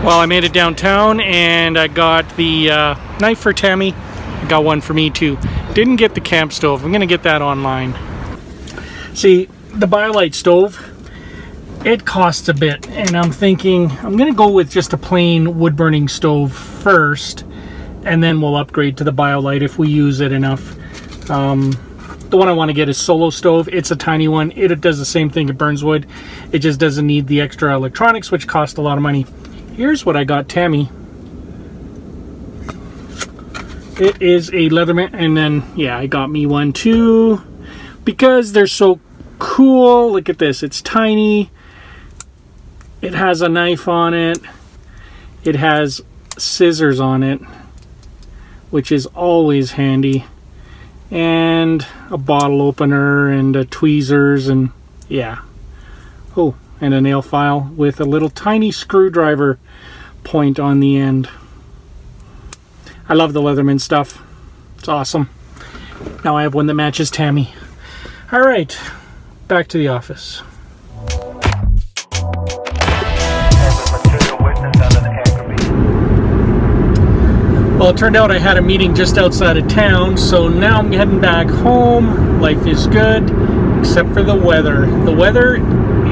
Well, I made it downtown and I got the knife for Tammy. I got one for me too. Didn't get the camp stove. I'm gonna get that online. See, the BioLite stove, it costs a bit, and I'm thinking I'm gonna go with just a plain wood burning stove first, and then we'll upgrade to the BioLite if we use it enough. The one I want to get is Solo Stove. It's a tiny one. It does the same thing. It burns wood. It just doesn't need the extra electronics, which cost a lot of money. Here's what I got Tammy. It is a Leatherman, and then yeah, I got me one too because they're so cool. Look at this. It's tiny. It has a knife on it. It has scissors on it, which is always handy, and a bottle opener and tweezers, and yeah. Oh, and a nail file with a little tiny screwdriver point on the end. I love the Leatherman stuff. It's awesome. Now I have one that matches Tammy. All right, back to the office. Well, it turned out I had a meeting just outside of town, so now I'm heading back home. Life is good, except for the weather. The weather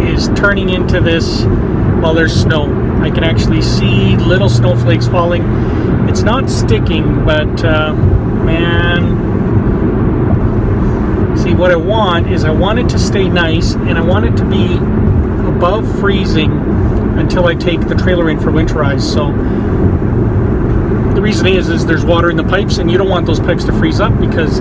is turning into this, well, there's snow. I can actually see little snowflakes falling. It's not sticking, but man, see, what I want is I want it to stay nice, and I want it to be above freezing until I take the trailer in for winterize. So the reason is there's water in the pipes, and you don't want those pipes to freeze up because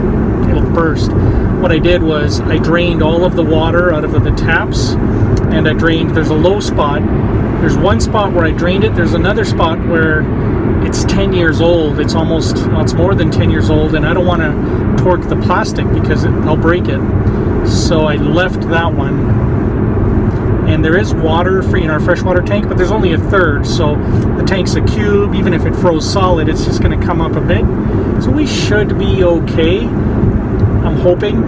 it'll burst. What I did was I drained all of the water out of the taps, and I drained, there's a low spot. There's one spot where I drained it. There's another spot where it's 10 years old. It's almost, well, it's more than 10 years old, and I don't want to torque the plastic because I'll break it. So I left that one. And there is water free in our freshwater tank, but there's only a third, so the tank's a cube. Even if it froze solid, it's just going to come up a bit. So we should be okay, I'm hoping.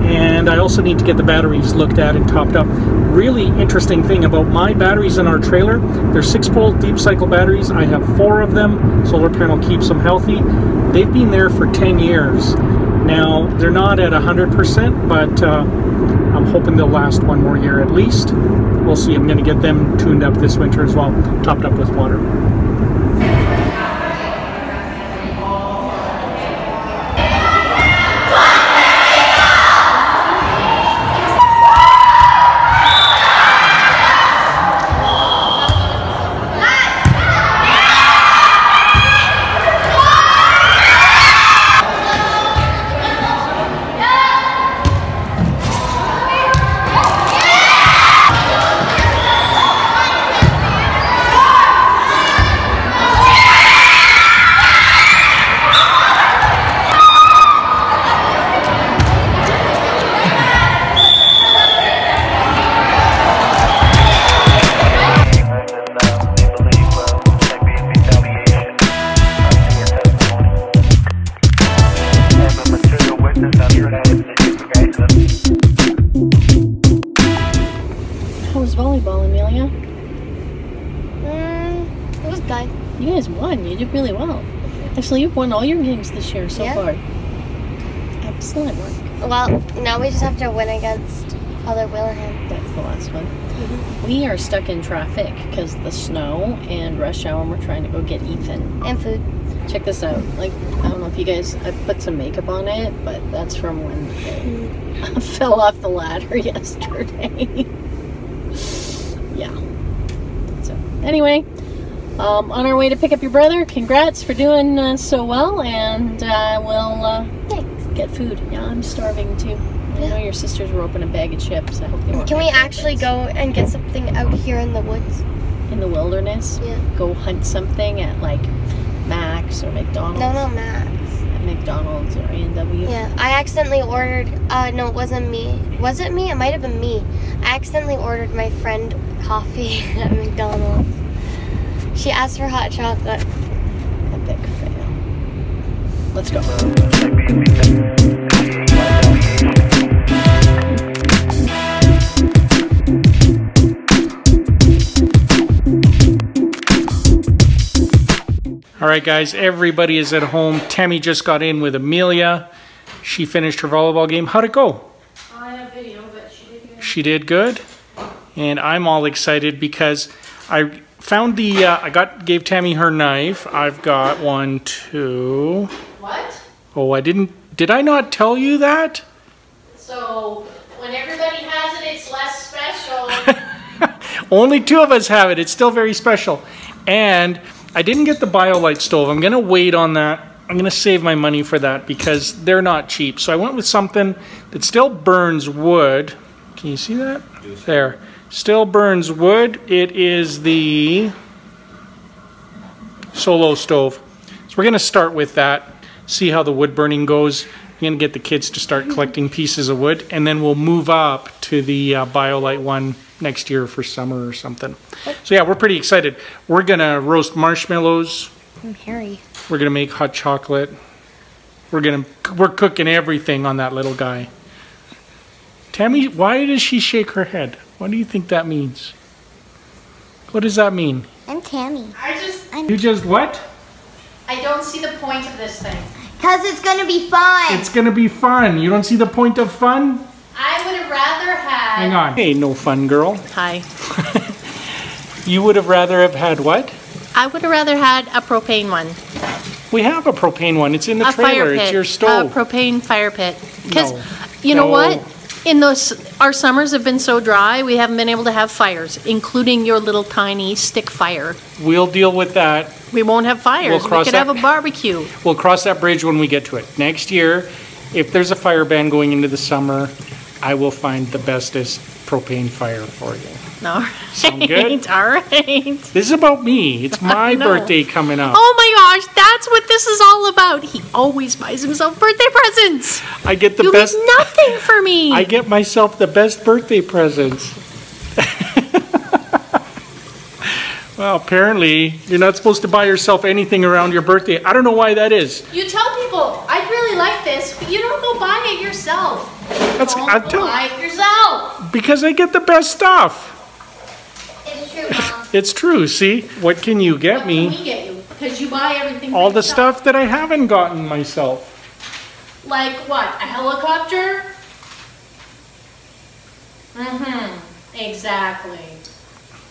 And I also need to get the batteries looked at and topped up. Really interesting thing about my batteries in our trailer, they're 6-volt deep cycle batteries. I have 4 of them. Solar panel keeps them healthy. They've been there for 10 years. Now, they're not at 100%, but I'm hoping they'll last 1 more year at least. We'll see. I'm going to get them tuned up this winter as well, topped up with water. How was volleyball, Amelia? It was good. You guys won. You did really well. Actually, you've won all your games this year so far. Excellent work. Well, now we just have to win against Father Wilhelm. That's the last one. We are stuck in traffic because of the snow and rush hour, and we're trying to go get Ethan. And food. Check this out. Like, I don't know if you guys, I put some makeup on it, but that's from when I fell off the ladder yesterday. Yeah. So, anyway, on our way to pick up your brother. Congrats for doing so well, and we'll get food. Yeah, I'm starving too. I know your sisters were opening a bag of chips. I hope they want. Can we actually go and get something out here in the woods? In the wilderness? Yeah. Go hunt something at like Max or McDonald's? No, Max. At McDonald's or A&W? Yeah, I accidentally ordered, no, it wasn't me. Was it me? It might have been me. I accidentally ordered my friend coffee at McDonald's. She asked for hot chocolate. Epic fail. Let's go. All right, guys, everybody is at home. Tammy just got in with Amelia. She finished her volleyball game. How'd it go? I have video, but she did good. She did good. And I'm all excited because I found the, gave Tammy her knife. I've got 1, 2. What? Oh, did I not tell you that? So, when everybody has it, it's less special. Only 2 of us have it. It's still very special. And I didn't get the BioLite stove. I'm going to wait on that. I'm going to save my money for that because they're not cheap. So I went with something that still burns wood. Can you see that? There. Still burns wood. It is the Solo stove. So we're going to start with that. See how the wood burning goes. I'm going to get the kids to start collecting pieces of wood. And then we'll move up to the BioLite one next year for summer or something. So yeah, we're pretty excited. We're gonna roast marshmallows. I'm hairy. We're gonna make hot chocolate. We're cooking everything on that little guy. Tammy, why does she shake her head? What do you think that means? What does that mean? I'm Tammy. You just what? I don't see the point of this thing. Because it's going to be fun. It's gonna be fun. You don't see the point of fun? I would have rather had... Hang on. Hey, no fun girl. Hi. You would have rather have had what? I would have rather had a propane one. We have a propane one. It's in the A fire trailer. pit. It's your stove. A propane fire pit. Because No. you know No. what? Our summers have been so dry, we haven't been able to have fires, including your little tiny stick fire. We'll deal with that. We won't have fires. We'll cross we could that- have a barbecue. We'll cross that bridge when we get to it. Next year, if there's a fire ban going into the summer, I will find the bestest propane fire for you. All Sound right. good? All right. This is about me. It's my know. birthday coming up. Oh my gosh, that's what this is all about. He always buys himself birthday presents. I get the You best. leave nothing for me. I get myself the best birthday presents. Well, apparently, you're not supposed to buy yourself anything around your birthday. I don't know why that is. You tell people, I'd really like this, but you don't go buy it yourself. Buy it yourself. Because I get the best stuff. It's true, Mom. It's true, see? What can you get What me? can we get you? Because you buy everything All for the yourself. stuff that I haven't gotten myself. Like what? A helicopter? Mm-hmm. Exactly.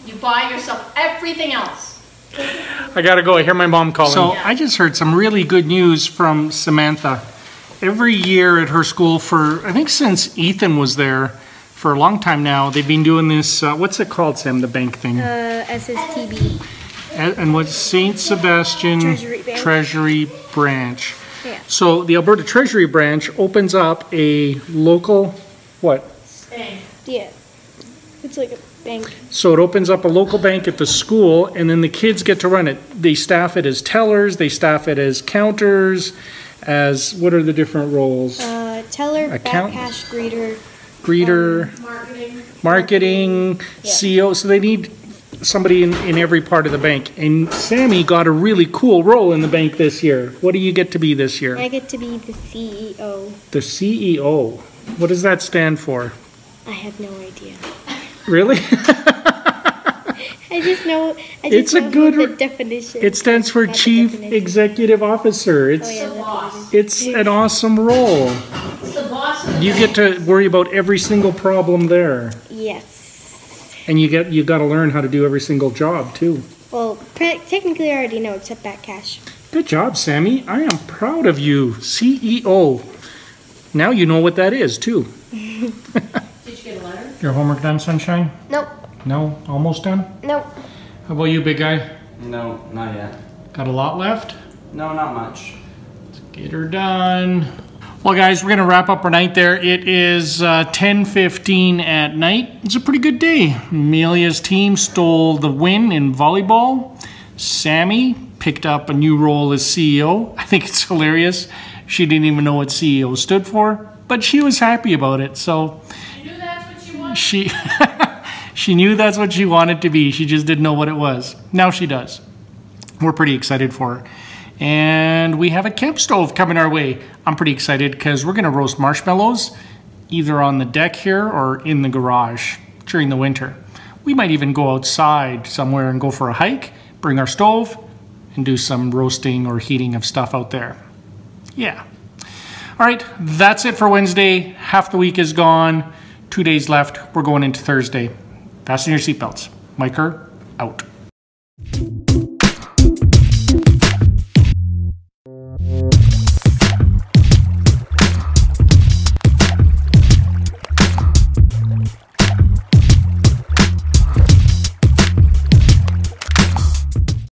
You buy yourself everything else. I gotta go. I hear my mom calling. So Yeah. I just heard some really good news from Samantha. Every year at her school for, I think since Ethan was there for a long time now, they've been doing this, what's it called, Sam, the bank thing? SSTB. And what's St. Sebastian Treasury Bank. Treasury Branch. Yeah. So the Alberta Treasury Branch opens up a local, what? Dang. Yeah. It's like a bank. So it opens up a local bank at the school, and then the kids get to run it. They staff it as tellers, they staff it as counters, as, what are the different roles? Teller, back Account- cash, greeter. Greeter, marketing, Yeah. CEO. So they need somebody in every part of the bank. And Sammy got a really cool role in the bank this year. What do you get to be this year? I get to be the CEO. The CEO. What does that stand for? I have no idea. Really? I just know. It's a good- the definition. It stands for Not the Chief definition. Executive Officer. It's Oh, yeah, that's what it's an awesome role. It's the boss of the You get to worry about every single problem there, it is. Yes. and you got to learn how to do every single job too. Well, technically I already know, except back cash. Good job, Sammy. I am proud of you, CEO. Now you know what that is too. Did you get a letter? Your homework done, Sunshine? Nope. No, almost done. Nope. How about you, big guy? No, not yet. Got a lot left? No, not much. Get her done. Well, guys, we're going to wrap up our night there. It is 10:15 at night. It's a pretty good day. Amelia's team stole the win in volleyball. Sammy picked up a new role as CEO. I think it's hilarious. She didn't even know what CEO stood for, but she was happy about it. So You knew that's what you wanted? she she knew that's what she wanted to be. She just didn't know what it was. Now she does. We're pretty excited for her. And we have a camp stove coming our way. I'm pretty excited because we're going to roast marshmallows either on the deck here or in the garage during the winter. We might even go outside somewhere and go for a hike, bring our stove, and do some roasting or heating of stuff out there. Yeah. All right, that's it for Wednesday. Half the week is gone. 2 days left. We're going into Thursday. Fasten your seatbelts. Mike Kerr, out.